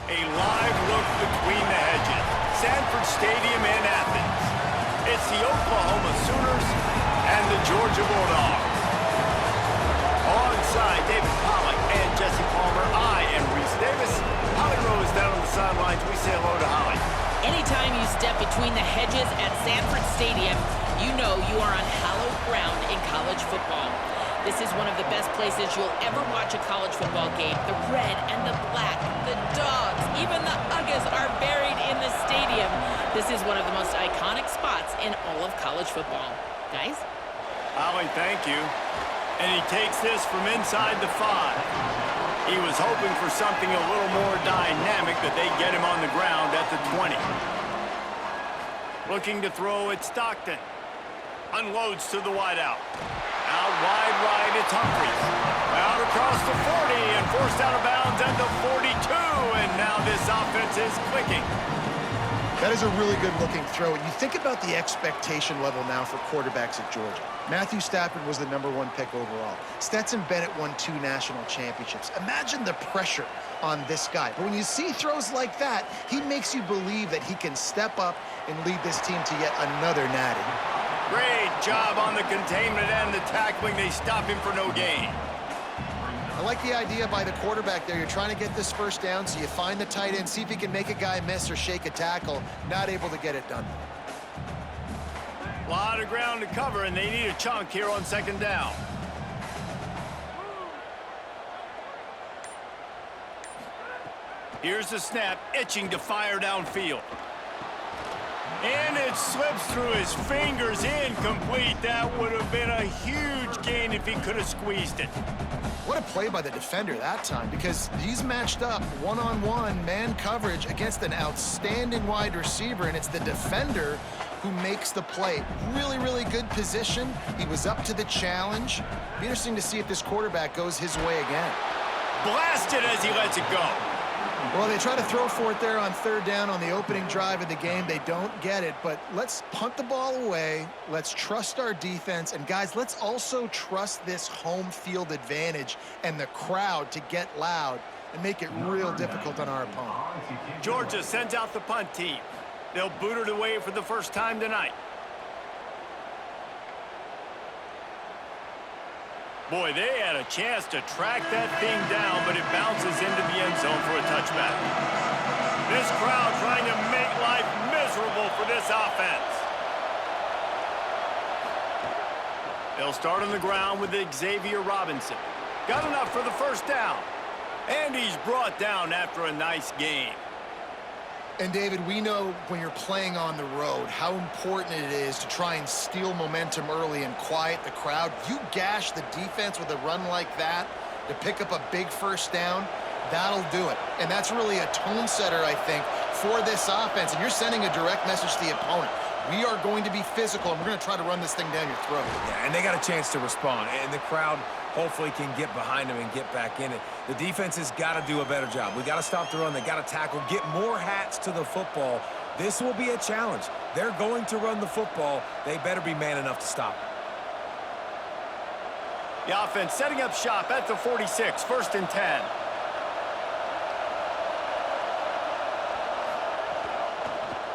A live look between the hedges. Sanford Stadium in Athens. It's the Oklahoma Sooners and the Georgia Bulldogs. Alongside David Pollack and Jesse Palmer, I am Reese Davis. Holly Rose down on the sidelines. We say hello to Holly. Anytime you step between the hedges at Sanford Stadium, you know you are on hallowed ground in college football. This is one of the best places you'll ever watch a college football game. The red and the black, the dogs, even the Uggas are buried in the stadium. This is one of the most iconic spots in all of college football. Guys? Holly, thank you. And he takes this from inside the 5. He was hoping for something a little more dynamic, but they get him on the ground at the 20. Looking to throw at Stockton. Unloads to the wideout. Out wide right, it's Humphries. Out across the 40 and forced out of bounds at the 42. And now this offense is clicking. That is a really good-looking throw. And you think about the expectation level now for quarterbacks at Georgia. Matthew Stafford was the #1 pick overall. Stetson Bennett won 2 national championships. Imagine the pressure on this guy. But when you see throws like that, he makes you believe that he can step up and lead this team to yet another natty. Great job on the containment and the tackling. They stop him for no gain. I like the idea by the quarterback there. You're trying to get this first down, so you find the tight end, see if he can make a guy miss or shake a tackle. Not able to get it done. A lot of ground to cover, and they need a chunk here on 2nd down. Here's the snap, itching to fire downfield. And it slips through his fingers, incomplete. That would have been a huge gain if he could have squeezed it. What a play by the defender that time, because he's matched up one-on-one man coverage against an outstanding wide receiver, and it's the defender who makes the play. Really, really good position. He was up to the challenge. Be interesting to see if this quarterback goes his way again. Blasted as he lets it go. Well, they try to throw for it there on 3rd down on the opening drive of the game. They don't get it, but let's punt the ball away. Let's trust our defense. And, guys, let's also trust this home field advantage and the crowd to get loud and make it real difficult on our opponent. Georgia sends out the punt team. They'll boot it away for the first time tonight. Boy, they had a chance to track that thing down, but it bounces into the end zone for a touchback. This crowd trying to make life miserable for this offense. They'll start on the ground with Xavier Robinson. Got enough for the first down. And he's brought down after a nice game. And, David, we know when you're playing on the road how important it is to try and steal momentum early and quiet the crowd. You gash the defense with a run like that to pick up a big first down, that'll do it. And that's really a tone setter, I think, for this offense. And you're sending a direct message to the opponent. We are going to be physical, and we're going to try to run this thing down your throat. Yeah, and they got a chance to respond. And the crowd hopefully can get behind them and get back in it. The defense has got to do a better job. We got to stop the run. They got to tackle, get more hats to the football. This will be a challenge. They're going to run the football. They better be man enough to stop it. The offense setting up shop at the 46, 1st and 10.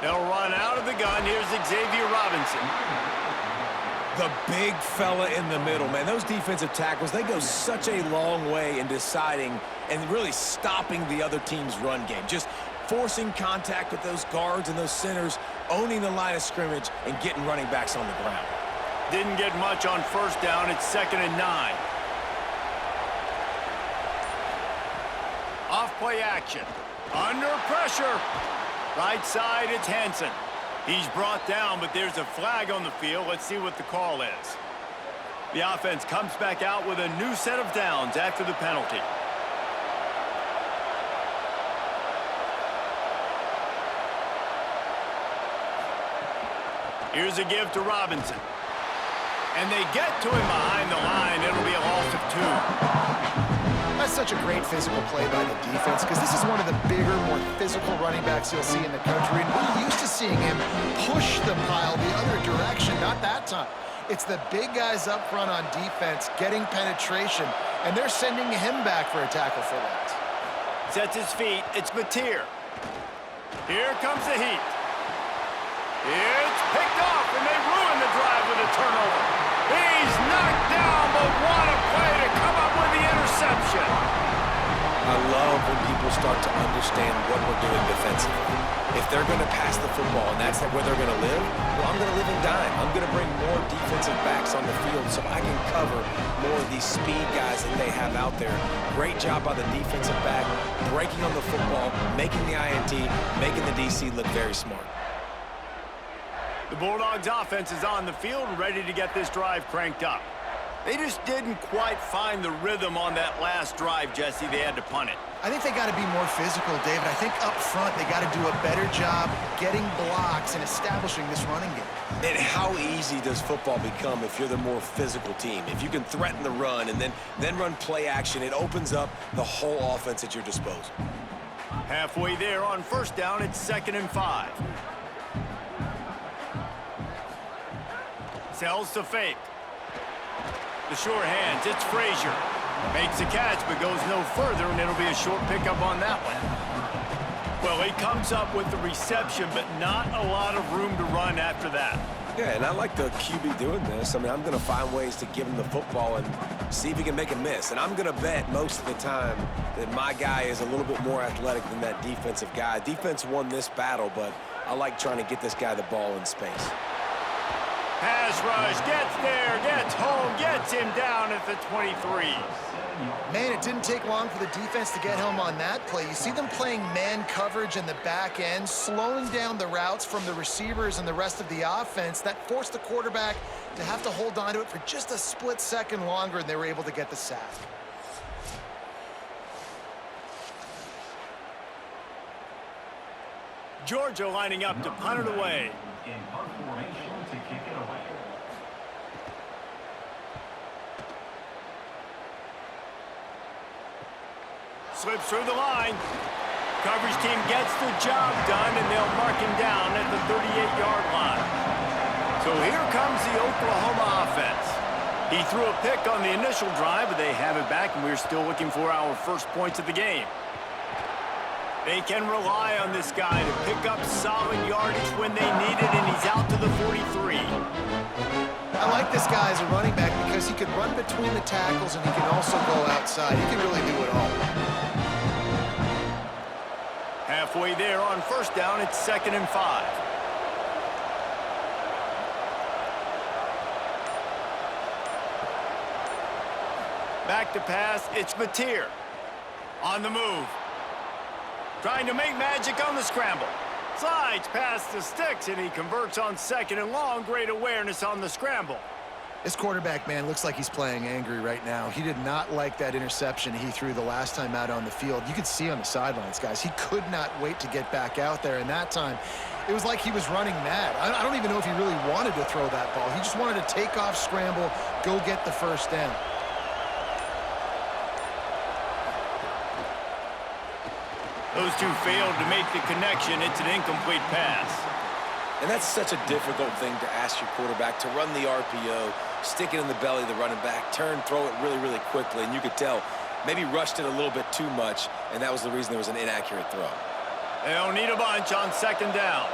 They'll run out of the gun. Here's Xavier Robinson. The big fella in the middle, man. Those defensive tackles, they go such a long way in deciding and really stopping the other team's run game. Just forcing contact with those guards and those centers, owning the line of scrimmage, and getting running backs on the ground. Didn't get much on 1st down. It's 2nd and 9. Off play action. Under pressure. Right side, it's Hansen. He's brought down, but there's a flag on the field. Let's see what the call is. The offense comes back out with a new set of downs after the penalty. Here's a give to Robinson. And they get to him behind the line. It'll be a loss of 2. That's such a great physical play by the defense, because this is one of the bigger, more physical running backs you'll see in the country. And we're used to seeing him push the pile the other direction, not that time. It's the big guys up front on defense getting penetration, and they're sending him back for a tackle for loss. Sets his feet. It's Mateer. Here comes the heat. It's picked off, and they ruin the drive with a turnover. He's knocked down, but what a play to come up with the interception. I love when people start to understand what we're doing defensively. If they're going to pass the football and that's where they're going to live, well, I'm going to live and dime. I'm going to bring more defensive backs on the field so I can cover more of these speed guys that they have out there. Great job by the defensive back, breaking on the football, making the INT, making the DC look very smart. The Bulldogs offense is on the field and ready to get this drive cranked up. They just didn't quite find the rhythm on that last drive, Jesse. They had to punt it. I think they got to be more physical, David. I think up front they got to do a better job getting blocks and establishing this running game. And how easy does football become if you're the more physical team? If you can threaten the run and then run play action, it opens up the whole offense at your disposal. Halfway there on first down, it's 2nd and 5. Sells to fake. The sure hands, it's Frazier. Makes a catch, but goes no further, and it'll be a short pickup on that one. Well, he comes up with the reception, but not a lot of room to run after that. Yeah, and I like the QB doing this. I mean, I'm going to find ways to give him the football and see if he can make a miss. And I'm going to bet most of the time that my guy is a little bit more athletic than that defensive guy. Defense won this battle, but I like trying to get this guy the ball in space. Pass rush, gets there, gets home, gets him down at the 23. Man, it didn't take long for the defense to get home on that play. You see them playing man coverage in the back end, slowing down the routes from the receivers and the rest of the offense. That forced the quarterback to have to hold on to it for just a split second longer, and they were able to get the sack. Georgia lining up to punt it away. In punt formation to kick it away. Slips through the line. Coverage team gets the job done, and they'll mark him down at the 38-yard line. So here comes the Oklahoma offense. He threw a pick on the initial drive, but they have it back, and we're still looking for our first points of the game. They can rely on this guy to pick up solid yardage when they need it, and he's out to the 43. I like this guy as a running back because he can run between the tackles and he can also go outside. He can really do it all. Halfway there on first down, it's 2nd and 5. Back to pass, it's Mateer. On the move. Trying to make magic on the scramble. Slides past the sticks, and he converts on 2nd and long. Great awareness on the scramble. This quarterback, man, looks like he's playing angry right now. He did not like that interception he threw the last time out on the field. You could see on the sidelines, guys. He could not wait to get back out there, and that time, it was like he was running mad. I don't even know if he really wanted to throw that ball. He just wanted to take off, scramble, go get the first down. Those two failed to make the connection. It's an incomplete pass. And that's such a difficult thing to ask your quarterback, to run the RPO, stick it in the belly of the running back, turn, throw it really, really quickly. And you could tell, maybe rushed it a little bit too much, and that was the reason there was an inaccurate throw. They'll need a bunch on 2nd down.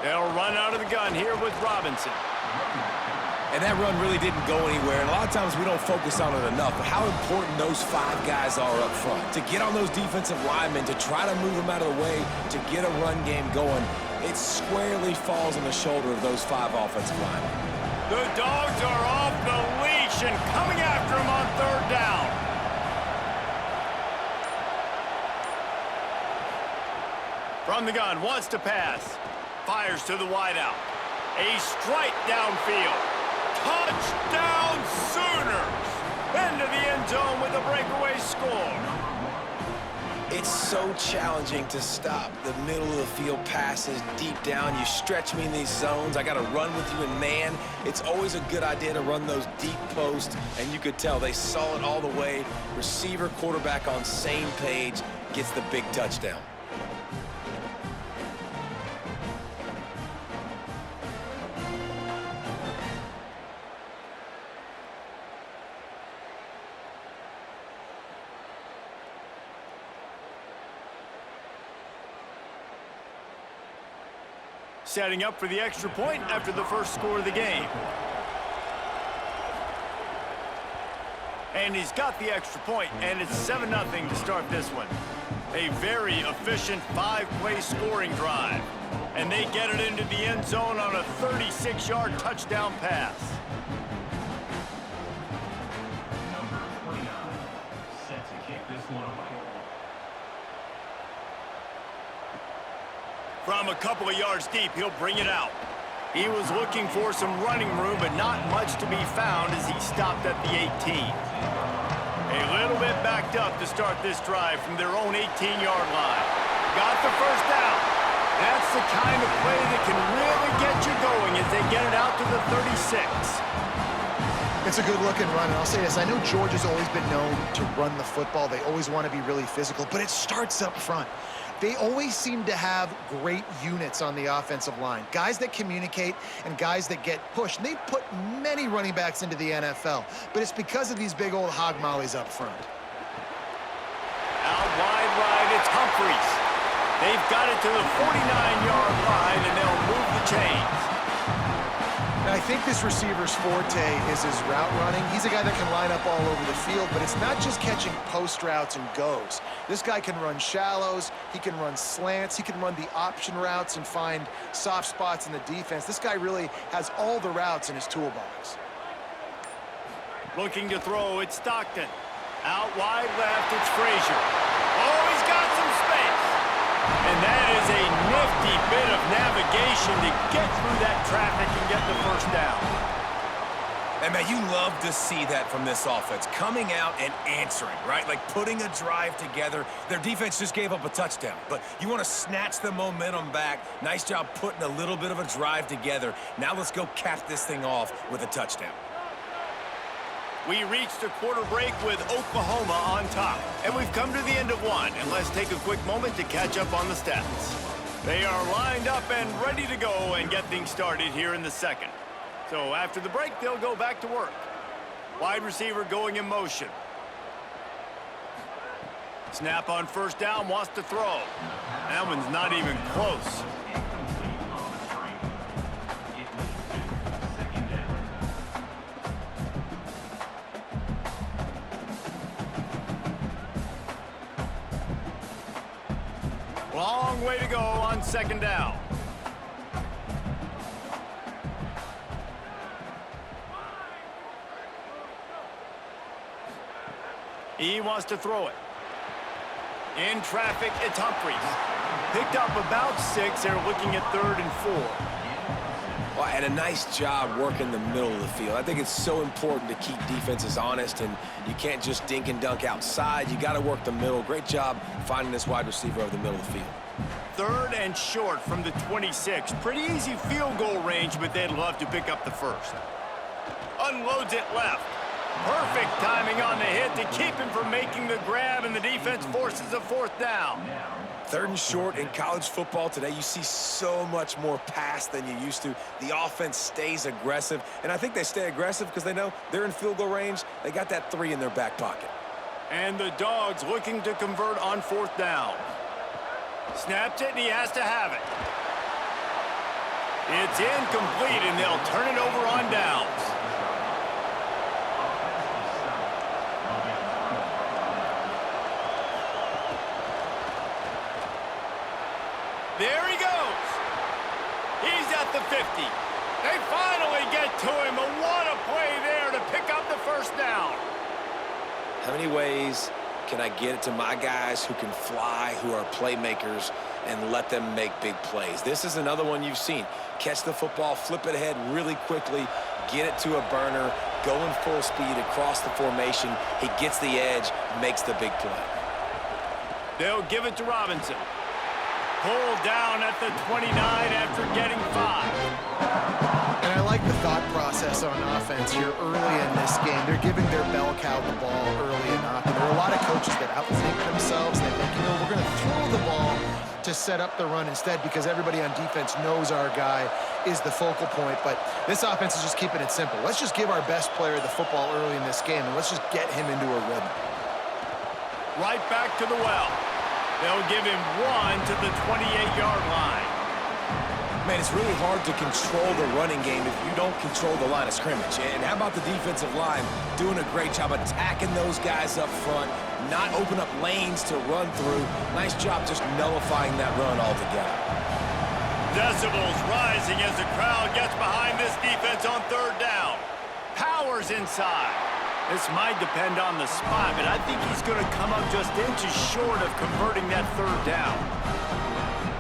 They'll run out of the gun here with Robinson. And that run really didn't go anywhere. And a lot of times we don't focus on it enough. But how important those 5 guys are up front. To get on those defensive linemen, to try to move them out of the way, to get a run game going, it squarely falls on the shoulder of those 5 offensive linemen. The Dogs are off the leash and coming after him on 3rd down. From the gun, wants to pass. Fires to the wideout. A strike downfield. Touchdown Sooners! Into the end zone with a breakaway score. It's so challenging to stop the middle of the field passes deep down. You stretch me in these zones. I got to run with you in man. It's always a good idea to run those deep posts, and you could tell they saw it all the way. Receiver, quarterback on same page, gets the big touchdown. setting up for the extra point after the first score of the game. And he's got the extra point, and it's 7-0 to start this one. A very efficient 5-play scoring drive. And they get it into the end zone on a 36-yard touchdown pass. Number 29, set to kick this one away. From a couple of yards deep, he'll bring it out. He was looking for some running room, but not much to be found as he stopped at the 18. A little bit backed up to start this drive from their own 18-yard line. Got the first down. That's the kind of play that can really get you going as they get it out to the 36. It's a good-looking run, and I'll say this. I know Georgia's always been known to run the football. They always want to be really physical, but it starts up front. They always seem to have great units on the offensive line. Guys that communicate and guys that get pushed. And they've put many running backs into the NFL, but it's because of these big old hog mollies up front. Out wide right, it's Humphries. They've got it to the 49-yard line, and they'll move the chains. And I think this receiver's forte is his route running. He's a guy that can line up all over the field, but it's not just catching post routes and goes. This guy can run shallows, he can run slants, he can run the option routes and find soft spots in the defense. This guy really has all the routes in his toolbox. Looking to throw, it's Stockton. Out wide left, it's Frazier. Oh, he's got some space. And that is a nifty bit of navigation to get through that traffic and get the first down. And, man, you love to see that from this offense. Coming out and answering, right? Like putting a drive together. Their defense just gave up a touchdown. But you want to snatch the momentum back. Nice job putting a little bit of a drive together. Now let's go cap this thing off with a touchdown. We reached a quarter break with Oklahoma on top. And we've come to the end of one. And let's take a quick moment to catch up on the stats. They are lined up and ready to go and get things started here in the second. So after the break, they'll go back to work. Wide receiver going in motion. Snap on first down, wants to throw. That one's not even close. Long way to go on second down. He wants to throw it. In traffic, it's Humphries. Picked up about 6. They're looking at 3rd and 4. Well, and a nice job working the middle of the field. I think it's so important to keep defenses honest, and you can't just dink and dunk outside. You got to work the middle. Great job finding this wide receiver over the middle of the field. 3rd and short from the 26. Pretty easy field goal range, but they'd love to pick up the first. Unloads it left. Perfect timing on the hit to keep him from making the grab, and the defense forces a 4th down. 3rd and short in college football today, you see so much more pass than you used to. The offense stays aggressive, and I think they stay aggressive because they know they're in field goal range. They got that 3 in their back pocket. And the Dogs looking to convert on 4th down. Snapped it, and he has to have it. It's incomplete, and they'll turn it over on downs. There he goes. He's at the 50. They finally get to him, and what a play there to pick up the first down. How many ways can I get it to my guys who can fly, who are playmakers, and let them make big plays? This is another one you've seen. Catch the football, flip it ahead really quickly, get it to a burner, going full speed across the formation. He gets the edge, makes the big play. They'll give it to Robinson. Pulled down at the 29 after getting 5. And I like the thought process on offense here early in this game. They're giving their bell cow the ball early enough. And there are a lot of coaches that outthink themselves. They think, we're going to throw the ball to set up the run instead because everybody on defense knows our guy is the focal point. But this offense is just keeping it simple. Let's just give our best player the football early in this game, and let's just get him into a rhythm. Right back to the well. They'll give him 1 to the 28-yard line. Man, it's really hard to control the running game if you don't control the line of scrimmage. And how about the defensive line doing a great job attacking those guys up front, not open up lanes to run through. Nice job just nullifying that run altogether. Decibels rising as the crowd gets behind this defense on third down. Powers inside. This might depend on the spot, but I think he's going to come up just inches short of converting that third down.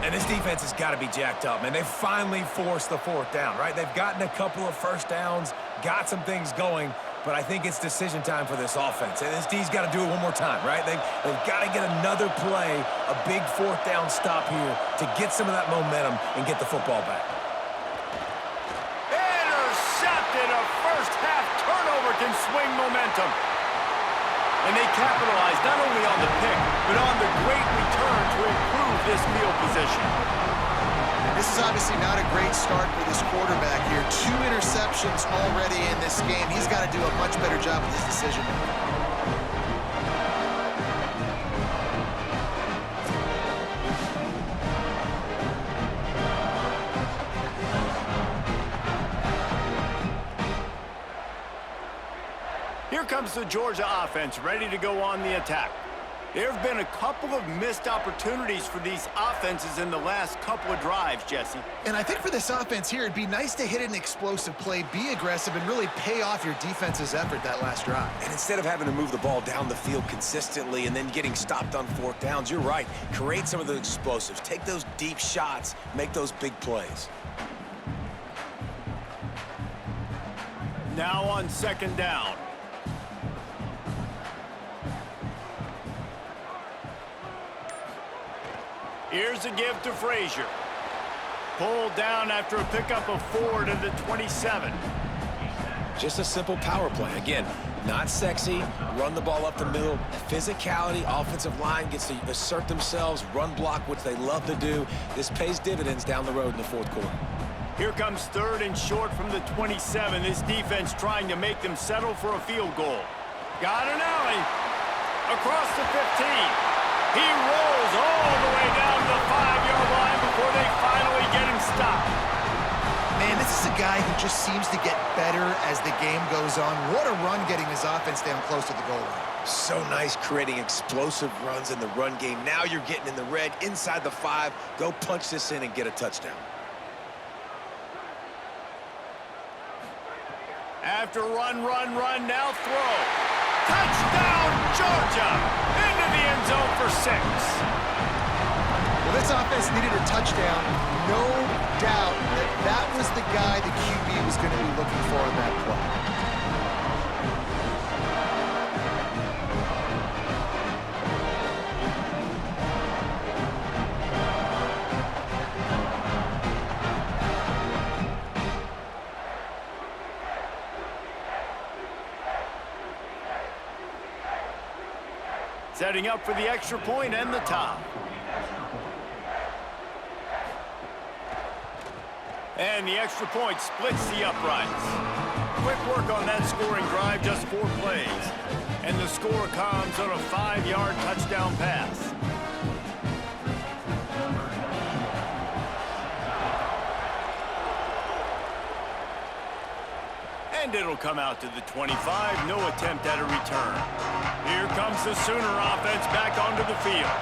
And this defense has got to be jacked up, man. They finally forced the fourth down, right? They've gotten a couple of first downs, got some things going, but I think it's decision time for this offense. And this D's got to do it one more time, right? They've got to get another play, a big fourth down stop here to get some of that momentum and get the football back. Intercepted. A first-half turnover can swing momentum. And they capitalize not only on the pick, but on the great return to improve this field position. This is obviously not a great start for this quarterback here. 2 interceptions already in this game. He's got to do a much better job with his decision making. Here comes the Georgia offense ready to go on the attack. There have been a couple of missed opportunities for these offenses in the last couple of drives, Jesse. And I think for this offense here, it'd be nice to hit an explosive play, be aggressive, and really pay off your defense's effort that last drive. And instead of having to move the ball down the field consistently and then getting stopped on fourth downs, you're right. Create some of those explosives. Take those deep shots. Make those big plays. Now on second down. Here's a give to Frazier. Pulled down after a pickup of 4 to the 27. Just a simple power play. Again, not sexy, run the ball up the middle. Physicality, offensive line gets to assert themselves, run block, which they love to do. This pays dividends down the road in the fourth quarter. Here comes third and short from the 27. This defense trying to make them settle for a field goal. Got an alley. Across the 15. He rolls all the way down to the 5-yard line before they finally get him stopped. Man, this is a guy who just seems to get better as the game goes on. What a run getting his offense down close to the goal line. So nice creating explosive runs in the run game. Now you're getting in the red inside the 5. Go punch this in and get a touchdown. After run, now throw. Touchdown, Georgia! Into the end zone for 6. Well, this offense needed a touchdown. No doubt that was the guy the QB was going to be looking for on that play. Setting up for the extra point and the top. And the extra point splits the uprights. Quick work on that scoring drive, just 4 plays. And the score comes on a 5-yard touchdown pass. And it'll come out to the 25, no attempt at a return. Here comes the Sooner offense back onto the field.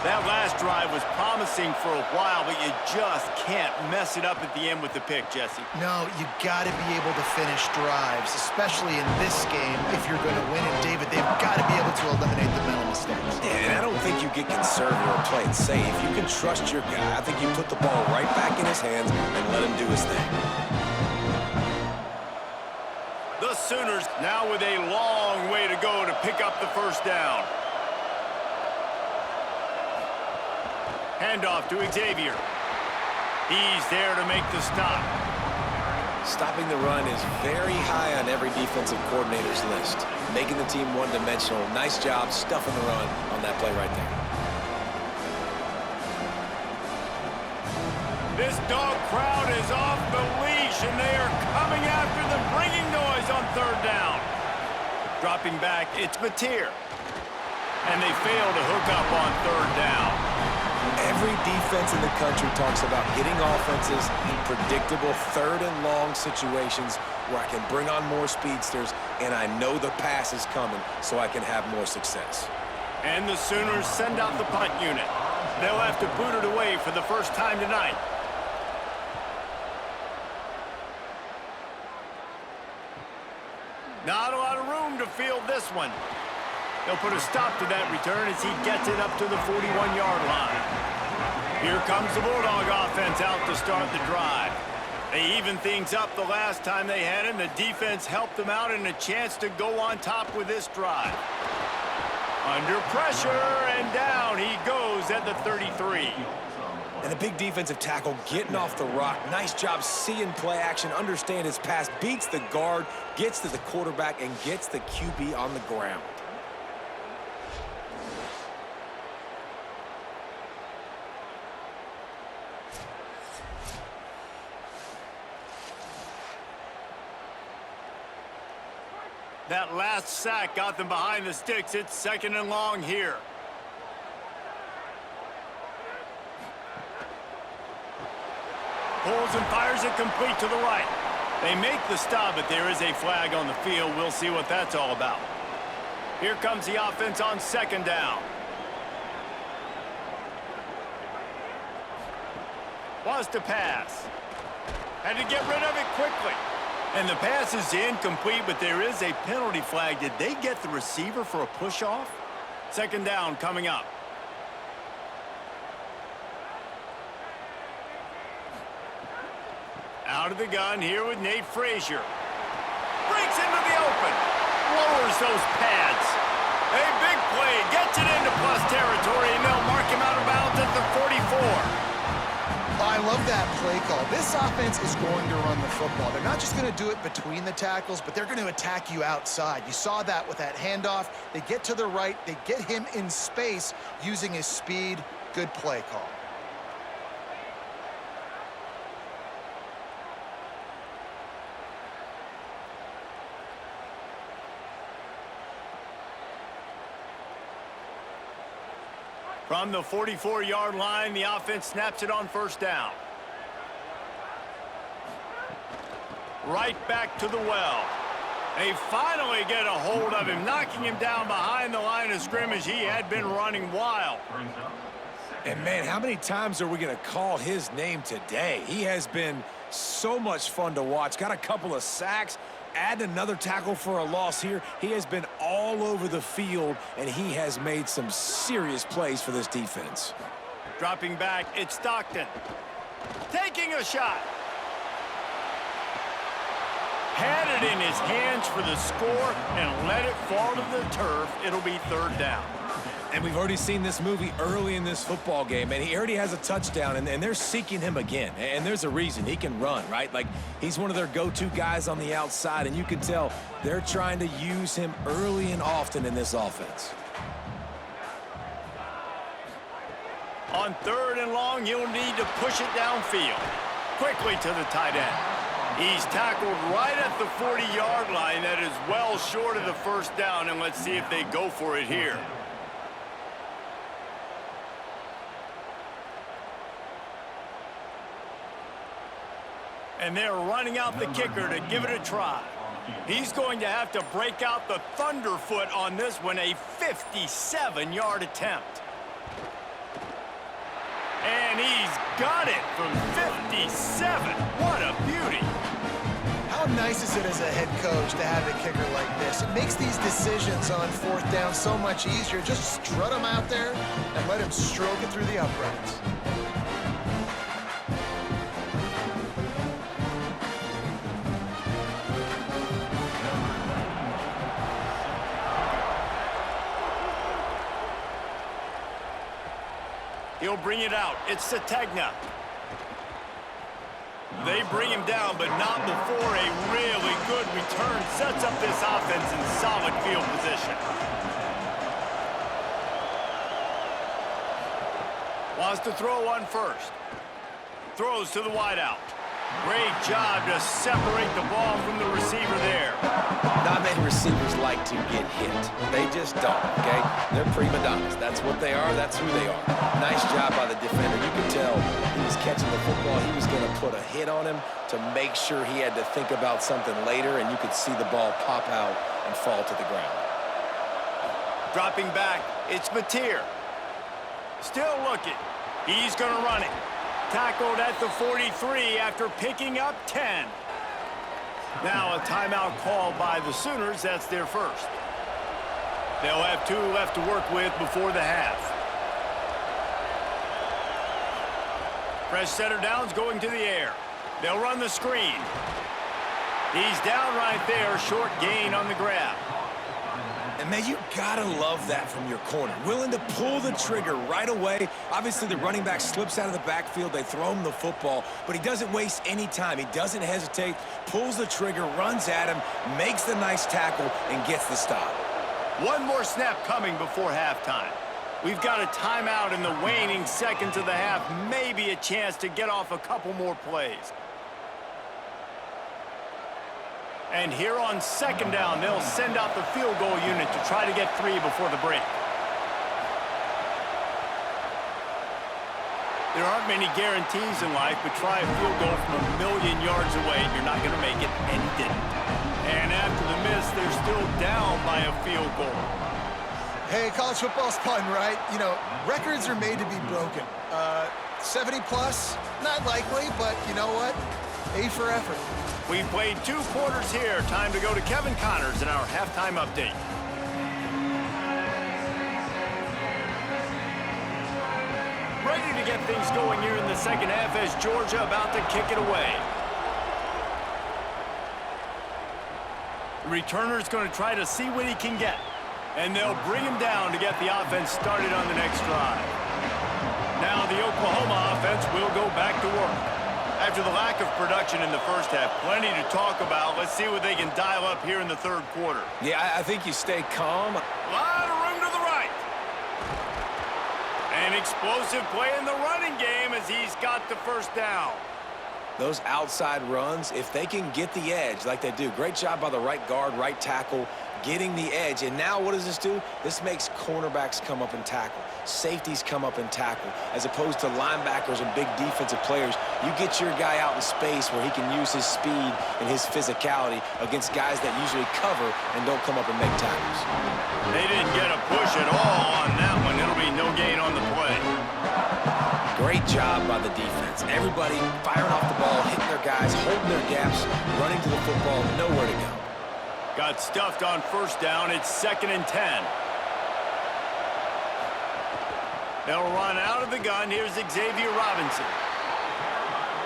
That last drive was promising for a while, but you just can't mess it up at the end with the pick, Jesse. No, you got to be able to finish drives, especially in this game if you're going to win. And David, they've got to be able to eliminate the mental mistakes. Yeah, and I don't think you get conservative or play it safe. You can trust your guy. I think you put the ball right back in his hands and let him do his thing. The Sooners now with a long way to go to pick up the first down. Handoff to Xavier. He's there to make the stop. Stopping the run is very high on every defensive coordinator's list. Making the team one-dimensional. Nice job stuffing the run on that play right there. This dog crowd is off the leash, and they are coming after them, bringing noise on third down. Dropping back, it's Mateer. And they fail to hook up on third down. Every defense in the country talks about getting offenses in predictable third and long situations where I can bring on more speedsters and I know the pass is coming so I can have more success. And the Sooners send out the punt unit. They'll have to boot it away for the first time tonight. Not a lot of room to field this one. They'll put a stop to that return as he gets it up to the 41-yard line. Here comes the Bulldog offense out to start the drive. They evened things up the last time they had him. The defense helped them out and a chance to go on top with this drive. Under pressure, and down he goes at the 33. And a big defensive tackle getting off the rock. Nice job seeing play action, understand his pass, beats the guard, gets to the quarterback, and gets the QB on the ground. That last sack got them behind the sticks. It's second and long here. Pulls and fires it complete to the right. They make the stop, but there is a flag on the field. We'll see what that's all about. Here comes the offense on second down. Wants to pass. Had to get rid of it quickly. And the pass is incomplete, but there is a penalty flag. Did they get the receiver for a push-off? Second down coming up. Out of the gun here with Nate Frazier. Breaks into the open. Lowers those pads. A big play. Gets it into plus territory, and they'll mark him out of bounds at the 44. I love that play call. This offense is going to run the football. They're not just going to do it between the tackles, but they're going to attack you outside. You saw that with that handoff. They get to the right. They get him in space using his speed. Good play call. From the 44-yard line, the offense snaps it on first down. Right back to the well. They finally get a hold of him, knocking him down behind the line of scrimmage. He had been running wild. And, man, how many times are we going to call his name today? He has been so much fun to watch. Got a couple of sacks. Add another tackle for a loss here. He has been all over the field, and he has made some serious plays for this defense. Dropping back, it's Stockton. Taking a shot. Had it in his hands for the score and let it fall to the turf. It'll be third down. And we've already seen this movie early in this football game, and he already has a touchdown, and they're seeking him again. And there's a reason. He can run, right? Like, he's one of their go-to guys on the outside, and you can tell they're trying to use him early and often in this offense. On third and long, he'll need to push it downfield. Quickly to the tight end. He's tackled right at the 40-yard line. That is well short of the first down, and let's see if they go for it here. And they're running out the kicker to give it a try. He's going to have to break out the thunderfoot on this one, a 57-yard attempt. And he's got it from 57. What a beauty. How nice is it as a head coach to have a kicker like this? It makes these decisions on fourth down so much easier. Just strut him out there and let him stroke it through the uprights. He'll bring it out. It's Sategna. They bring him down, but not before a really good return sets up this offense in solid field position. Wants to throw one first. Throws to the wideout. Great job to separate the ball from the receiver there. Not many receivers like to get hit. They just don't, okay? They're prima donnas. That's what they are. That's who they are. Nice job by the defender. You could tell he was catching the football. He was going to put a hit on him to make sure he had to think about something later, and you could see the ball pop out and fall to the ground. Dropping back, it's Mateer. Still looking. He's going to run it. Tackled at the 43 after picking up 10. Now a timeout called by the Sooners. That's their first. They'll have 2 left to work with before the half. Fresh setter down's going to the air. They'll run the screen. He's down right there. Short gain on the grab. And, man, you gotta love that from your corner. Willing to pull the trigger right away. Obviously, the running back slips out of the backfield. They throw him the football, but he doesn't waste any time. He doesn't hesitate, pulls the trigger, runs at him, makes the nice tackle, and gets the stop. One more snap coming before halftime. We've got a timeout in the waning seconds of the half. Maybe a chance to get off a couple more plays. And here on second down, they'll send out the field goal unit to try to get 3 before the break. There aren't many guarantees in life, but try a field goal from a million yards away, and you're not going to make it, and he didn't. And after the miss, they're still down by a field goal. Hey, college football's fun, right? You know, records are made to be broken. 70 plus, not likely, but you know what? A for effort. We've played 2 quarters here. Time to go to Kevin Connors in our halftime update. Ready to get things going here in the second half as Georgia about to kick it away. The returner's going to try to see what he can get. And they'll bring him down to get the offense started on the next drive. Now the Oklahoma offense will go back to work. After the lack of production in the first half, plenty to talk about. Let's see what they can dial up here in the third quarter. Yeah, I think you stay calm. A lot of room to the right. An explosive play in the running game as he's got the first down. Those outside runs, if they can get the edge like they do, great job by the right guard, right tackle, getting the edge. And now what does this do? This makes cornerbacks come up and tackle. Safeties come up and tackle. As opposed to linebackers and big defensive players, you get your guy out in space where he can use his speed and his physicality against guys that usually cover and don't come up and make tackles. They didn't get a push at all on that one. It'll be no gain on the play. Great job by the defense. Everybody firing off the ball, hitting their guys, holding their gaps, running to the football, nowhere to go. Got stuffed on first down. It's 2nd and 10. They'll run out of the gun. Here's Xavier Robinson.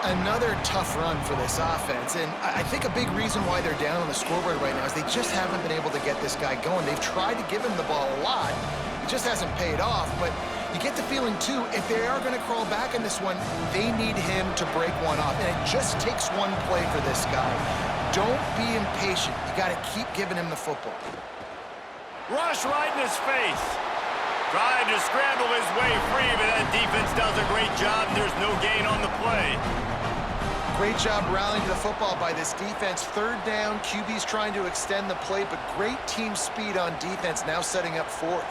Another tough run for this offense, and I think a big reason why they're down on the scoreboard right now is they just haven't been able to get this guy going. They've tried to give him the ball a lot. It just hasn't paid off, but you get the feeling, too, if they are going to crawl back in this one, they need him to break one off, and it just takes one play for this guy. Don't be impatient. You got to keep giving him the football. Rush right in his face. Tried to scramble his way free, but that defense does a great job. There's no gain on the play. Great job rallying to the football by this defense. Third down, QB's trying to extend the play, but great team speed on defense, now setting up 4th.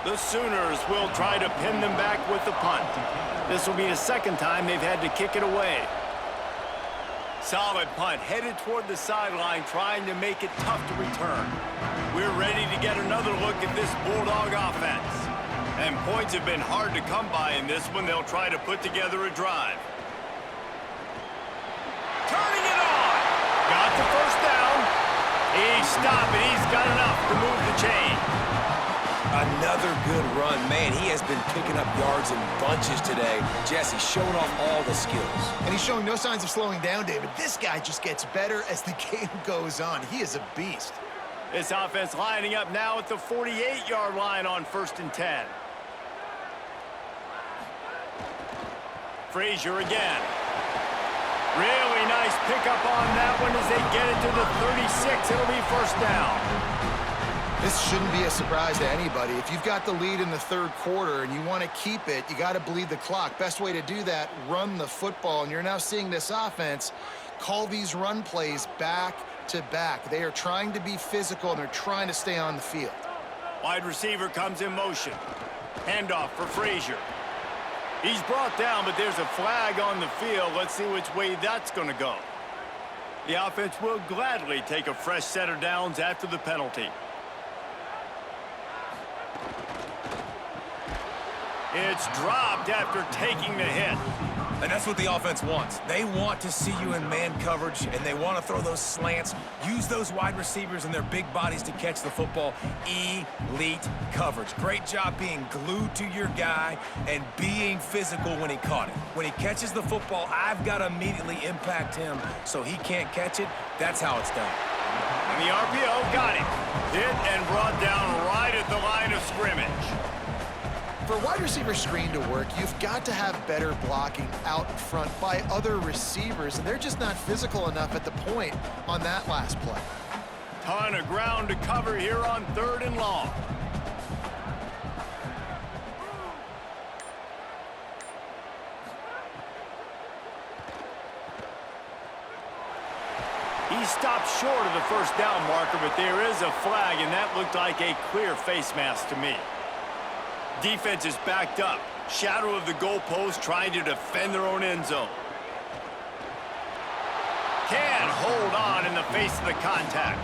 The Sooners will try to pin them back with the punt. This will be the second time they've had to kick it away. Solid punt, headed toward the sideline, trying to make it tough to return. We're ready to get another look at this Bulldog offense. And points have been hard to come by in this one. They'll try to put together a drive. Turning it on! Got the first down. He's stopping. He's got enough to move the chain. Another good run. Man, he has been picking up yards in bunches today. Jesse showing off all the skills. And he's showing no signs of slowing down, David. This guy just gets better as the game goes on. He is a beast. This offense lining up now at the 48-yard line on 1st and 10. Frazier again. Really nice pickup on that one as they get it to the 36. It'll be first down. This shouldn't be a surprise to anybody. If you've got the lead in the third quarter and you want to keep it, you got to bleed the clock. Best way to do that, run the football. And you're now seeing this offense call these run plays back back-to-back. They are trying to be physical, and they're trying to stay on the field. Wide receiver comes in motion. Handoff for Frazier. He's brought down, but there's a flag on the field. Let's see which way that's going to go. The offense will gladly take a fresh set of downs after the penalty. It's dropped after taking the hit. And that's what the offense wants. They want to see you in man coverage, and they want to throw those slants, use those wide receivers and their big bodies to catch the football. Elite coverage. Great job being glued to your guy and being physical when he caught it. When he catches the football, I've got to immediately impact him so he can't catch it. That's how it's done. And the RPO got it. Hit and brought down right at the line of scrimmage. For a wide receiver screen to work, you've got to have better blocking out in front by other receivers, and they're just not physical enough at the point on that last play. Ton of ground to cover here on 3rd and long. He stopped short of the first down marker, but there is a flag, and that looked like a clear face mask to me. Defense is backed up. Shadow of the goalpost trying to defend their own end zone. Can't hold on in the face of the contact.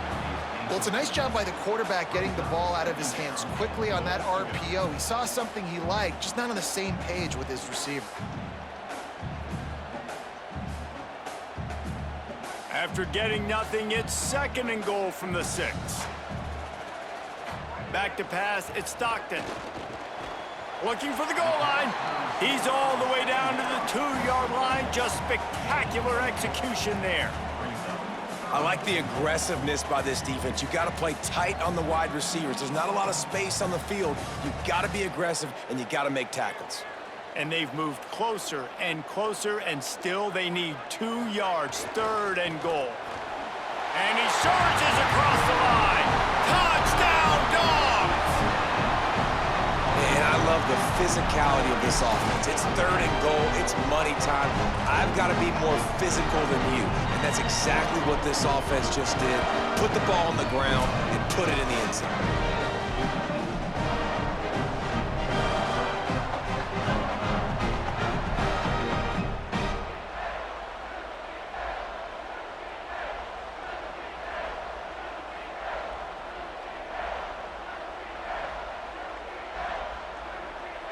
Well, it's a nice job by the quarterback getting the ball out of his hands quickly on that RPO. He saw something he liked, just not on the same page with his receiver. After getting nothing, it's 2nd and goal from the 6. Back to pass, it's Stockton. Looking for the goal line. He's all the way down to the 2-yard line. Just spectacular execution there. I like the aggressiveness by this defense. You got to play tight on the wide receivers. There's not a lot of space on the field. You got to be aggressive, and you got to make tackles. And they've moved closer, and still they need 2 yards, 3rd and goal. And he surges across the line. Touchdown, Dawgs! And I love the physicality of this offense. It's 3rd and goal. It's money time. I've got to be more physical than you. And that's exactly what this offense just did. Put the ball on the ground and put it in the end zone.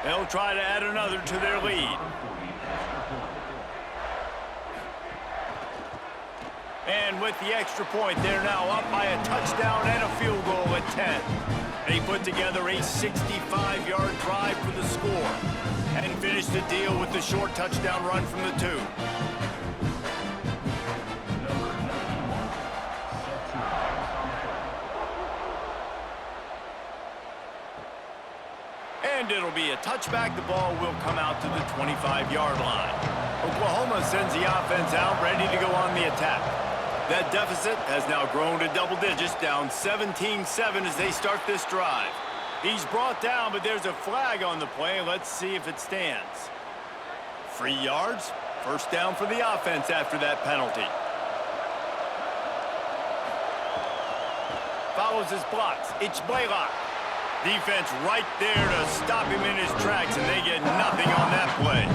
They'll try to add another to their lead. And with the extra point, they're now up by a touchdown and a field goal at 10. They put together a 65-yard drive for the score and finish the deal with the short touchdown run from the 2. And it'll be a touchback. The ball will come out to the 25-yard line. Oklahoma sends the offense out, ready to go on the attack. That deficit has now grown to double digits, down 17-7 as they start this drive. He's brought down, but there's a flag on the play. Let's see if it stands. 3 yards, 1st down for the offense after that penalty. Follows his blocks. It's Blaylock. Defense right there to stop him in his tracks, and they get nothing on that play.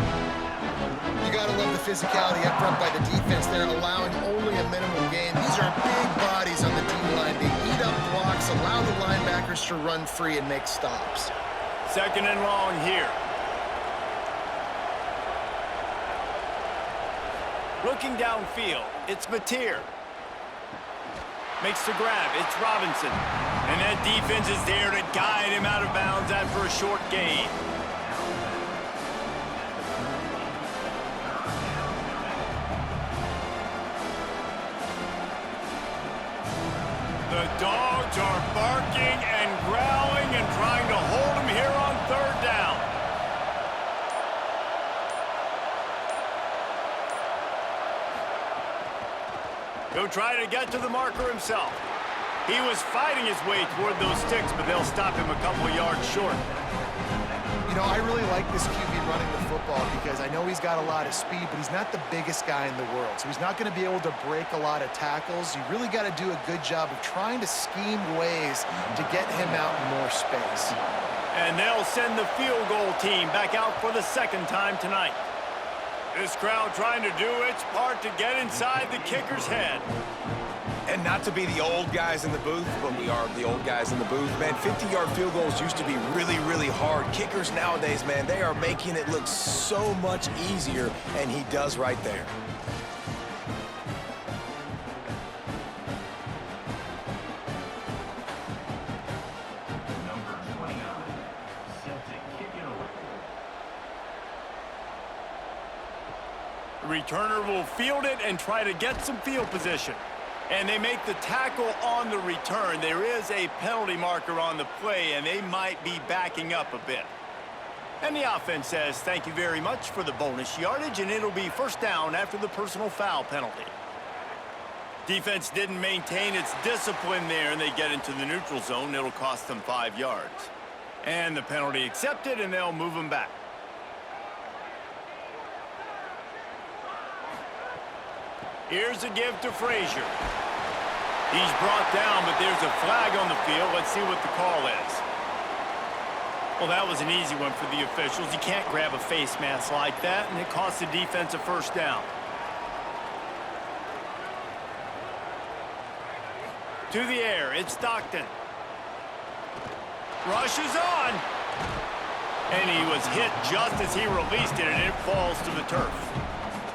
You got to love the physicality up front by the defense. They're allowing only a minimum gain. These are big bodies on the D-line. They eat up blocks, allow the linebackers to run free and make stops. 2nd and long here. Looking downfield, it's Mateer. Makes the grab, it's Robinson. And that defense is there to guide him out of bounds after a short gain. The Dogs are barking and growling and trying to hold him here on 3rd down. He'll try to get to the marker himself. He was fighting his way toward those sticks, but they'll stop him a couple of yards short. You know, I really like this QB running the football because I know he's got a lot of speed, but he's not the biggest guy in the world. So he's not going to be able to break a lot of tackles. You really got to do a good job of trying to scheme ways to get him out in more space. And they'll send the field goal team back out for the second time tonight. This crowd trying to do its part to get inside the kicker's head. And not to be the old guys in the booth, but we are the old guys in the booth, man. 50-yard field goals used to be really, really hard. Kickers nowadays, man, they are making it look so much easier, and he does right there. Number 29, set to kick it away. The returner will field it and try to get some field position. And they make the tackle on the return. There is a penalty marker on the play, and they might be backing up a bit. And the offense says, thank you very much for the bonus yardage, and it'll be first down after the personal foul penalty. Defense didn't maintain its discipline there, and they get into the neutral zone. It'll cost them 5 yards. And the penalty accepted, and they'll move them back. Here's a give to Frazier. He's brought down, but there's a flag on the field. Let's see what the call is. Well, that was an easy one for the officials. You can't grab a face mask like that, and it costs the defense a first down. To the air, it's Stockton. Rushes on. And he was hit just as he released it, and it falls to the turf.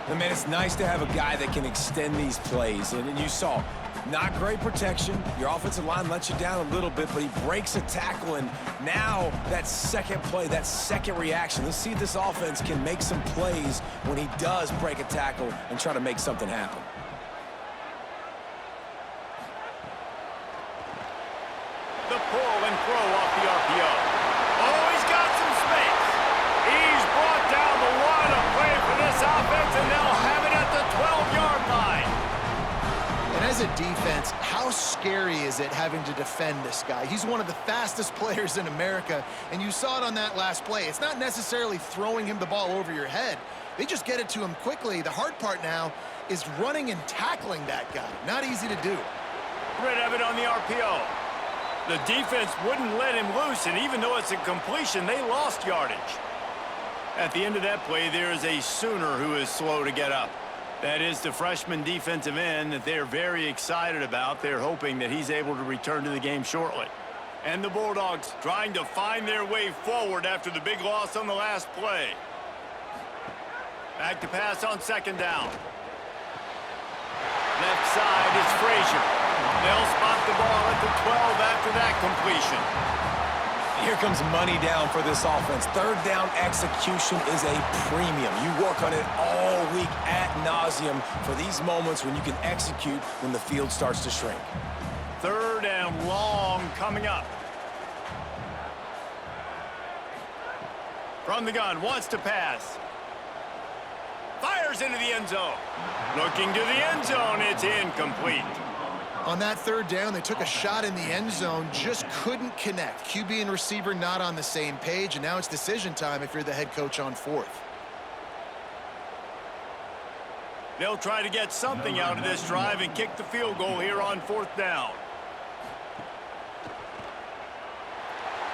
And man, it's nice to have a guy that can extend these plays. And you saw, not great protection. Your offensive line lets you down a little bit, but he breaks a tackle. And now that second play, that second reaction, let's see if this offense can make some plays when he does break a tackle and try to make something happen. The pull and throw off the RPO. Oh, he's got some space. He's brought down the line of play for this offense, and they'll have it at the 12-yard line. And as a defense, how scary is it having to defend this guy? He's one of the fastest players in America, and you saw it on that last play. It's not necessarily throwing him the ball over your head. They just get it to him quickly. The hard part now is running and tackling that guy. Not easy to do. Red Evan on the RPO. The defense wouldn't let him loose, and even though it's a completion, they lost yardage. At the end of that play, there is a Sooner who is slow to get up. That is the freshman defensive end that they're very excited about. They're hoping that he's able to return to the game shortly. And the Bulldogs trying to find their way forward after the big loss on the last play. Back to pass on second down. Left side is Frazier. They'll spot the ball at the 12 after that completion. Here comes money down for this offense. Third down execution is a premium. You work on it all week ad nauseum for these moments when you can execute when the field starts to shrink. Third and long coming up. From the gun, wants to pass. Fires into the end zone. Looking to the end zone, it's incomplete. On that third down, they took a shot in the end zone, just couldn't connect. QB and receiver not on the same page, and now it's decision time if you're the head coach on fourth. They'll try to get something out of this drive and kick the field goal here on fourth down.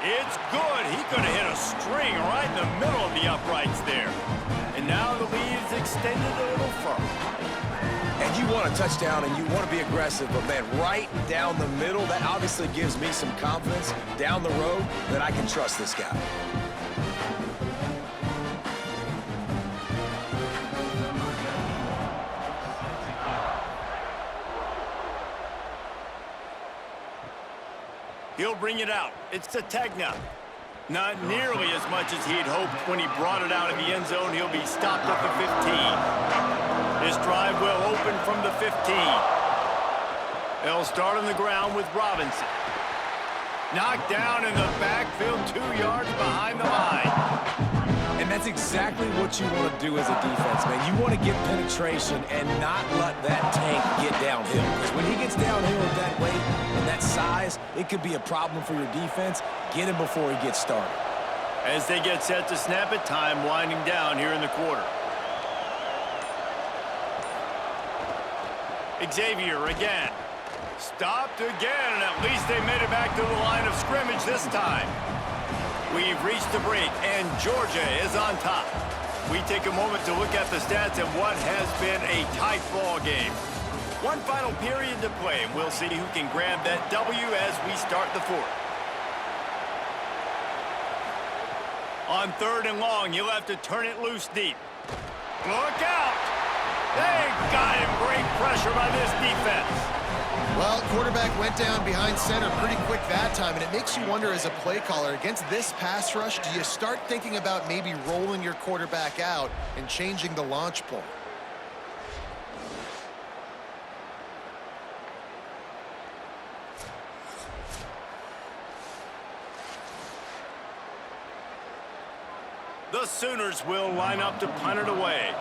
It's good. He could have hit a string right in the middle of the uprights there. And now the lead is extended a little further. And you want a touchdown and you want to be aggressive, but man, right down the middle, that obviously gives me some confidence down the road that I can trust this guy. He'll bring it out. It's to Tegna. Not nearly as much as he'd hoped when he brought it out in the end zone. He'll be stopped at the 15. This drive will open from the 15. They'll start on the ground with Robinson. Knocked down in the backfield, 2 yards behind the line. And that's exactly what you want to do as a defense, man. You want to get penetration and not let that tank get downhill. Because when he gets downhill with that weight and that size, it could be a problem for your defense. Get him before he gets started. As they get set to snap it, time winding down here in the quarter. Xavier again. Stopped again, and at least they made it back to the line of scrimmage this time. We've reached the break, and Georgia is on top. We take a moment to look at the stats of what has been a tight ball game. One final period to play, and we'll see who can grab that W as we start the fourth. On 3rd and long, you'll have to turn it loose deep. Look out! They got him. Great pressure by this defense. Well, quarterback went down behind center pretty quick that time, and it makes you wonder as a play caller, against this pass rush, do you start thinking about maybe rolling your quarterback out and changing the launch point? The Sooners will line up to punt it away.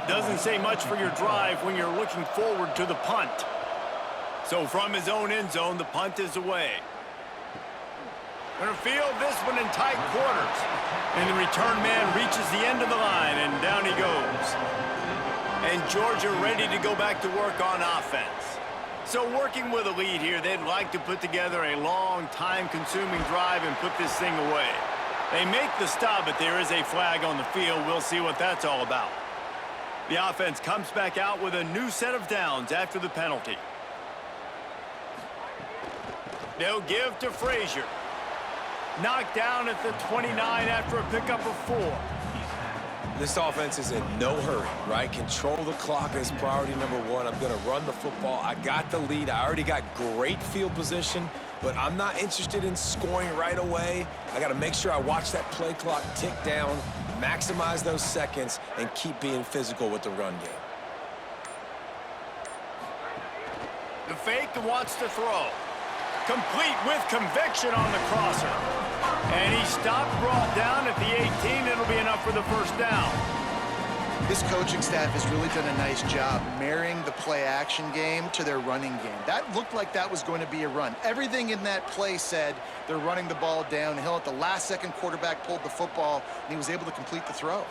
Doesn't say much for your drive when you're looking forward to the punt. So from his own end zone, the punt is away. Gonna field this one in tight quarters. And the return man reaches the end of the line, and down he goes. And Georgia ready to go back to work on offense. So working with a lead here, they'd like to put together a long, time-consuming drive and put this thing away. They make the stop, but there is a flag on the field. We'll see what that's all about. The offense comes back out with a new set of downs after the penalty. They'll give to Frazier. Knocked down at the 29 after a pickup of 4. This offense is in no hurry, right? Control the clock is priority number 1. I'm going to run the football. I got the lead. I already got great field position, but I'm not interested in scoring right away. I got to make sure I watch that play clock tick down, maximize those seconds, and keep being physical with the run game. The fake wants to throw. Complete with conviction on the crosser. And he stopped, brought down at the 18. It'll be enough for the first down. This coaching staff has really done a nice job marrying the play-action game to their running game. That looked like that was going to be a run. Everything in that play said they're running the ball downhill. At the last second, quarterback pulled the football, and he was able to complete the throw.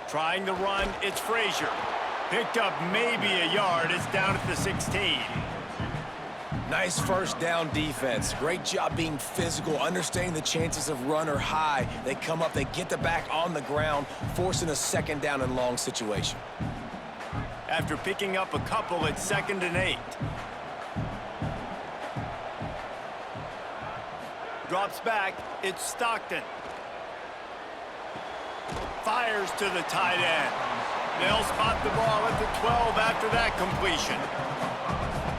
Trying the run, it's Frazier. Picked up maybe a yard. It's down at the 16. Nice first down defense. Great job being physical, understanding the chances of run are high. They come up, they get the back on the ground, forcing a 2nd down and long situation. After picking up a couple, it's 2nd and 8. Drops back, it's Stockton. Fires to the tight end. They'll spot the ball at the 12 after that completion.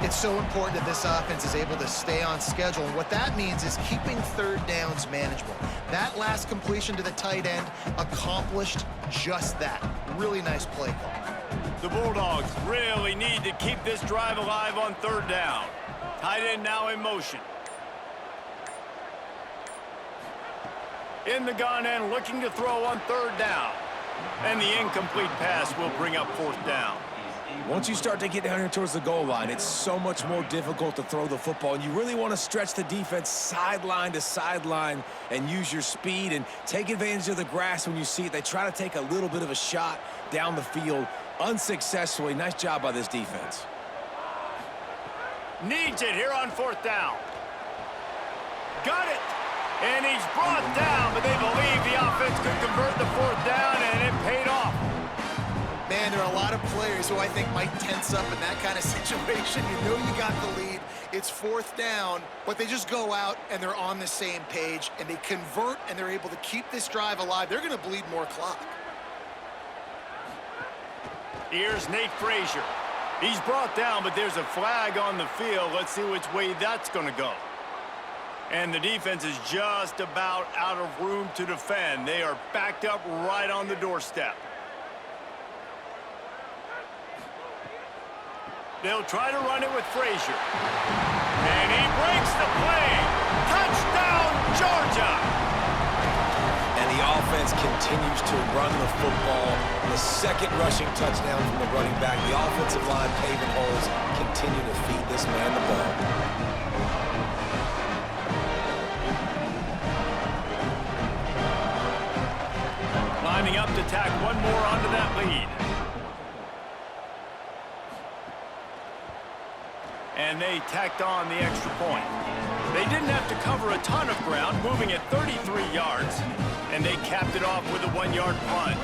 It's so important that this offense is able to stay on schedule, and what that means is keeping 3rd downs manageable. That last completion to the tight end accomplished just that. Really nice play call. The Bulldogs really need to keep this drive alive on 3rd down. Tight end now in motion. In the gun and looking to throw on 3rd down. And the incomplete pass will bring up 4th down. Once you start to get down here towards the goal line, it's so much more difficult to throw the football, and you really want to stretch the defense sideline to sideline and use your speed and take advantage of the grass when you see it. They try to take a little bit of a shot down the field unsuccessfully. Nice job by this defense. Needs it here on 4th down. Got it. And he's brought down, but they believe the offense could convert the 4th down, and it paid off. Man, there are a lot of players who I think might tense up in that kind of situation. You know you got the lead. It's 4th down, but they just go out and they're on the same page, and they convert, and they're able to keep this drive alive. They're going to bleed more clock. Here's Nate Frazier. He's brought down, but there's a flag on the field. Let's see which way that's going to go. And the defense is just about out of room to defend. They are backed up right on the doorstep. They'll try to run it with Frazier. And he breaks the play. Touchdown, Georgia! And the offense continues to run the football. The 2nd rushing touchdown from the running back. The offensive line paving holes continue to feed this man the ball. tack one more onto that lead. And they tacked on the extra point. They didn't have to cover a ton of ground, moving at 33 yards, and they capped it off with a 1-yard plunge.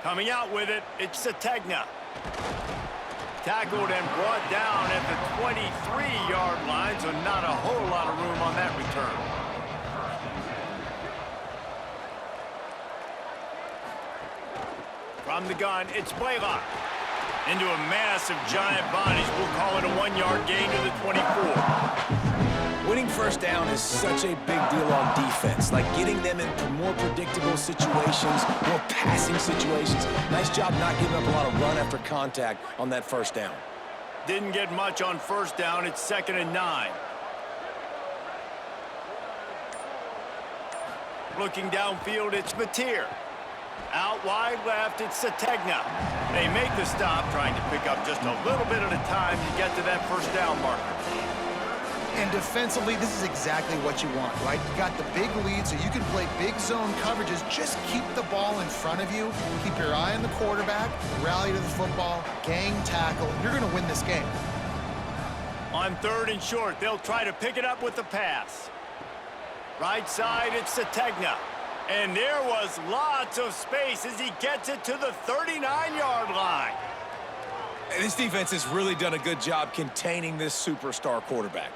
Coming out with it, it's Sategna. Tackled and brought down at the 23-yard line, so not a whole lot of room on that return. From the gun, it's Blaylock. Into a mass of giant bodies. We'll call it a 1-yard gain to the 24. Winning first down is such a big deal on defense, like getting them into more predictable situations, more passing situations. Nice job not giving up a lot of run after contact on that first down. Didn't get much on first down. It's 2nd and 9. Looking downfield, it's Mateer. Out wide left, it's Sategna. They make the stop, trying to pick up just a little bit at a time to get to that first down marker. And defensively, this is exactly what you want, right? You got the big lead, so you can play big zone coverages. Just keep the ball in front of you. Keep your eye on the quarterback, rally to the football, gang tackle, and you're going to win this game. On 3rd and short, they'll try to pick it up with the pass. Right side, it's Sategna. And there was lots of space as he gets it to the 39-yard line. This defense has really done a good job containing this superstar quarterback.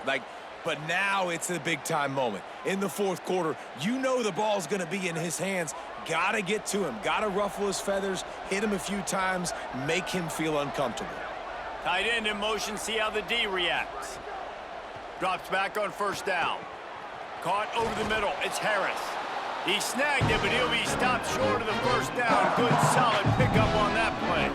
But now it's a big-time moment. In the 4th quarter, you know the ball's going to be in his hands. Got to get to him. Got to ruffle his feathers, hit him a few times, make him feel uncomfortable. Tight end in motion, see how the D reacts. Drops back on first down. Caught over the middle, it's Harris. He snagged it, but he'll be stopped short of the first down. Good, solid pickup on that play.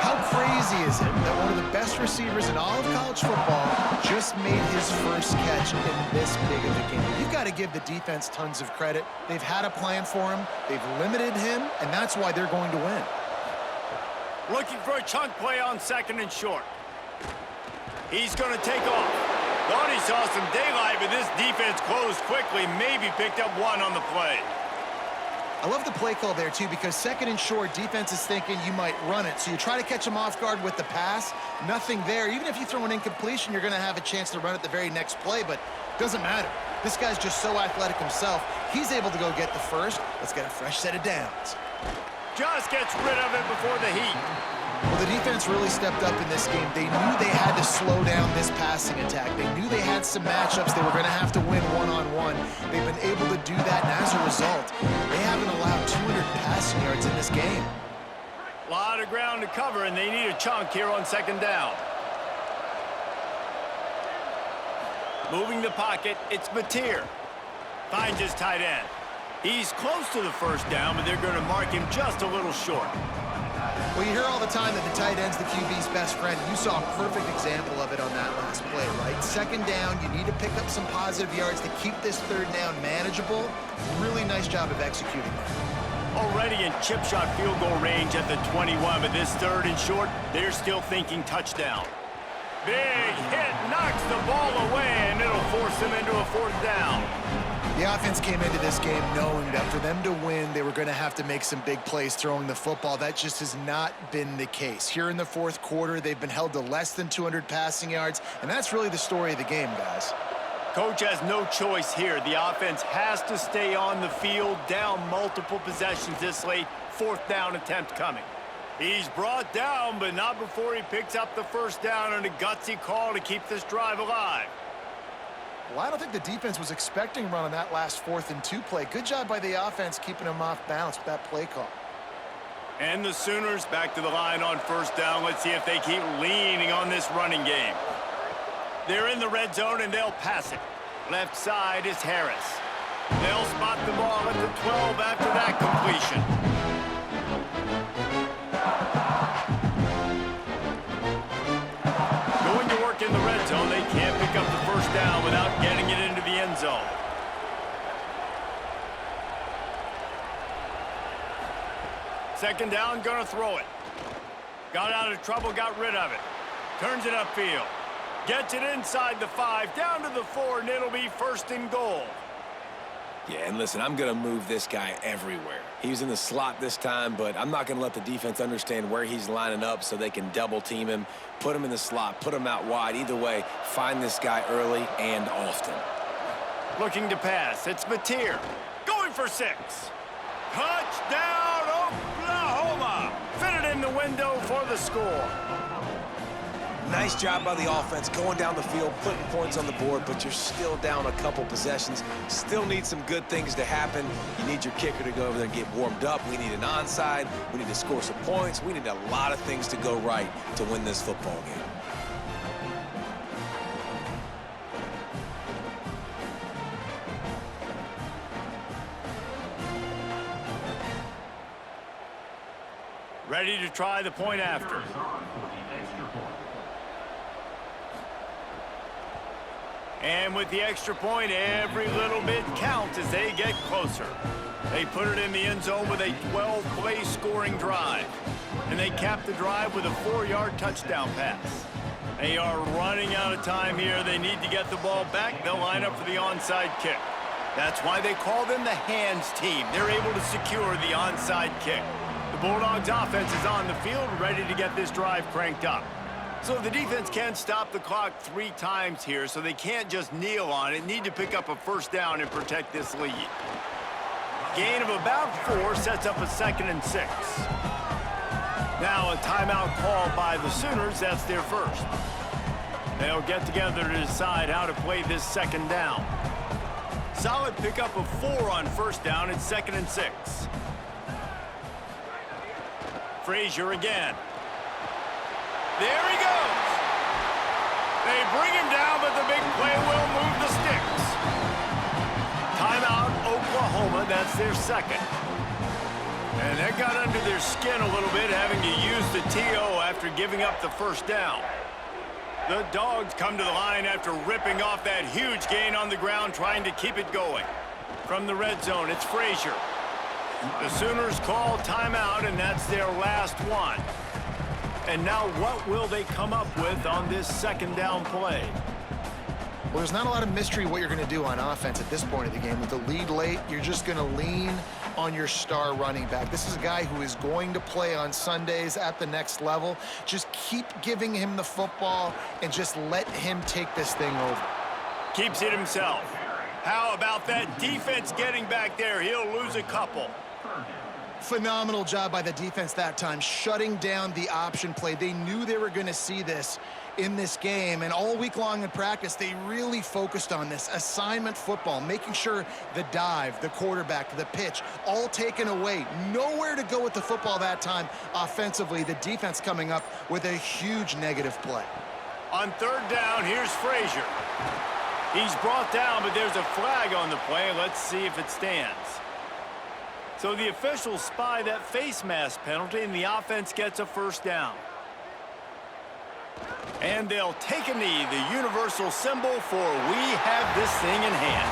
How crazy is it that one of the best receivers in all of college football just made his first catch in this big of a game? You've got to give the defense tons of credit. They've had a plan for him. They've limited him, and that's why they're going to win. Looking for a chunk play on 2nd and short. He's going to take off. Thought he saw some daylight, but this defense closed quickly, maybe picked up 1 on the play. I love the play call there, too, because 2nd and short, defense is thinking you might run it. So you try to catch them off guard with the pass. Nothing there. Even if you throw an incompletion, you're going to have a chance to run it the very next play, but it doesn't matter. This guy's just so athletic himself. He's able to go get the first. Let's get a fresh set of downs. Just gets rid of it before the heat. Well, the defense really stepped up in this game. They knew they had to slow down this passing attack. They knew they had some matchups they were going to have to win one-on-one. They've been able to do that, and as a result, they haven't allowed 200 passing yards in this game. A lot of ground to cover, and they need a chunk here on 2nd down. Moving the pocket, it's Mateer. Finds his tight end. He's close to the first down, but they're going to mark him just a little short. Well, you hear all the time that the tight end's the QB's best friend. You saw a perfect example of it on that last play, right? 2nd down, you need to pick up some positive yards to keep this 3rd down manageable. Really nice job of executing that. Already in chip shot field goal range at the 21, but this 3rd and short, they're still thinking touchdown. Big hit, knocks the ball away, and it'll force them into a 4th down. The offense came into this game knowing that for them to win, they were going to have to make some big plays throwing the football. That just has not been the case. Here in the 4th quarter, they've been held to less than 200 passing yards, and that's really the story of the game, guys. Coach has no choice here. The offense has to stay on the field, down multiple possessions this late. 4th down attempt coming. He's brought down, but not before he picks up the first down on a gutsy call to keep this drive alive. Well, I don't think the defense was expecting run on that last 4th and 2 play. Good job by the offense keeping them off balance with that play call. And the Sooners back to the line on first down. Let's see if they keep leaning on this running game. They're in the red zone, and they'll pass it. Left side is Harris. They'll spot the ball at the 12 after that completion. Going to work in the red zone. They can't pick up the first down without getting it into the end zone. Second down, gonna throw it. Got out of trouble, got rid of it. Turns it upfield. Gets it inside the 5, down to the 4, and it'll be 1st and goal. Yeah, and listen, I'm going to move this guy everywhere. He was in the slot this time, but I'm not going to let the defense understand where he's lining up so they can double-team him, put him in the slot, put him out wide. Either way, find this guy early and often. Looking to pass. It's Mateer. Going for 6. Touchdown, Oklahoma! Fitted in the window for the score. Nice job by the offense going down the field, putting points on the board, but you're still down a couple possessions. Still need some good things to happen. You need your kicker to go over there and get warmed up. We need an onside. We need to score some points. We need a lot of things to go right to win this football game. Ready to try the point after. Runners on for the extra point. And with the extra point, every little bit counts as they get closer. They put it in the end zone with a 12-play scoring drive. And they cap the drive with a 4-yard touchdown pass. They are running out of time here. They need to get the ball back. They'll line up for the onside kick. That's why they call them the hands team. They're able to secure the onside kick. The Bulldogs offense is on the field, ready to get this drive cranked up. So the defense can't stop the clock 3 times here, so they can't just kneel on it. Need to pick up a 1st down and protect this lead. Gain of about 4 sets up a 2nd and 6. Now a timeout called by the Sooners. That's their first. They'll get together to decide how to play this 2nd down. Solid pickup of 4 on 1st down. It's 2nd and 6. Frazier again. There he goes. They bring him down, but the big play will move the sticks. Timeout, Oklahoma. That's their 2nd. And that got under their skin a little bit, having to use the TO after giving up the 1st down. The Dogs come to the line after ripping off that huge gain on the ground, trying to keep it going. From the red zone, it's Frazier. The Sooners call timeout, and that's their last one. And now what will they come up with on this 2nd down play? Well, there's not a lot of mystery what you're going to do on offense at this point of the game. With the lead late, you're just going to lean on your star running back. This is a guy who is going to play on Sundays at the next level. Just keep giving him the football and just let him take this thing over. Keeps it himself. How about that defense getting back there? He'll lose a couple. Phenomenal job by the defense that time, shutting down the option play. They knew they were going to see this in this game, and all week long in practice, they really focused on this assignment football, making sure the dive, the quarterback, the pitch, all taken away. Nowhere to go with the football that time offensively. The defense coming up with a huge negative play. On 3rd down, here's Frazier. He's brought down, but there's a flag on the play. Let's see if it stands. So the officials spy that face mask penalty, and the offense gets a 1st down. And they'll take a knee, the universal symbol for we have this thing in hand.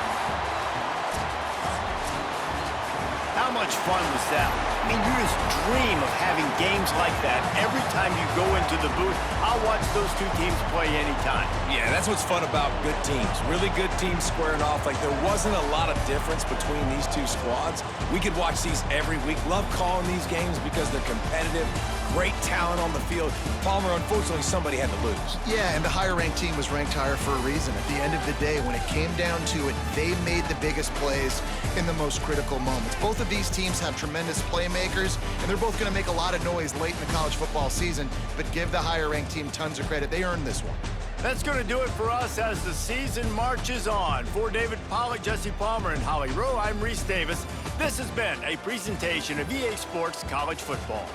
How much fun was that? I mean, you just dream of having games like that every time you go into the booth. I'll watch those 2 teams play anytime. Yeah, that's what's fun about good teams. Really good teams squaring off. Like, there wasn't a lot of difference between these 2 squads. We could watch these every week. Love calling these games because they're competitive. Great talent on the field. Palmer, unfortunately, somebody had to lose. Yeah, and the higher-ranked team was ranked higher for a reason. At the end of the day, when it came down to it, they made the biggest plays in the most critical moments. Both of these teams have tremendous playmakers, and they're both going to make a lot of noise late in the college football season, but give the higher-ranked team tons of credit. They earned this one. That's going to do it for us as the season marches on. For David Pollack, Jesse Palmer, and Holly Rowe, I'm Reese Davis. This has been a presentation of EA Sports College Football.